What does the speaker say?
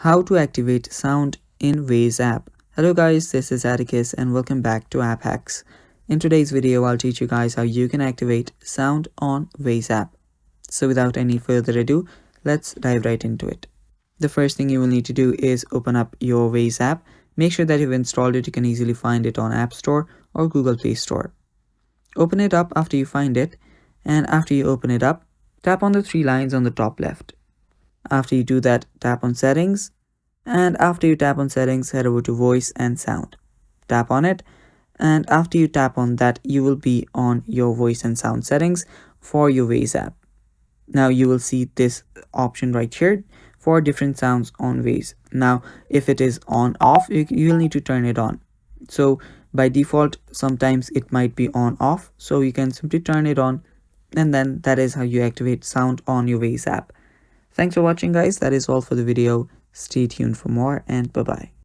How to activate sound in Waze app. Hello guys, this is Atticus and welcome back to App Hacks. In today's video, I'll teach you guys how you can activate sound on Waze app. So without any further ado, let's dive right into it. The first thing you will need to do is open up your Waze app. Make sure that you've installed it. You can easily find it on App Store or Google Play Store. Open it up after you find it, and after you open it up, tap on the three lines on the top left. After you do that, tap on settings, and after you tap on settings, head over to voice and sound. Tap on it, and after you tap on that, you will be on your voice and sound settings for your Waze app. Now you will see this option right here for different sounds on Waze. Now if it is on off, you will need to turn it on. So by default, sometimes it might be on off, so you can simply turn it on, and then that is how you activate sound on your Waze app. Thanks for watching guys. That is all for the video. Stay tuned for more, and bye bye.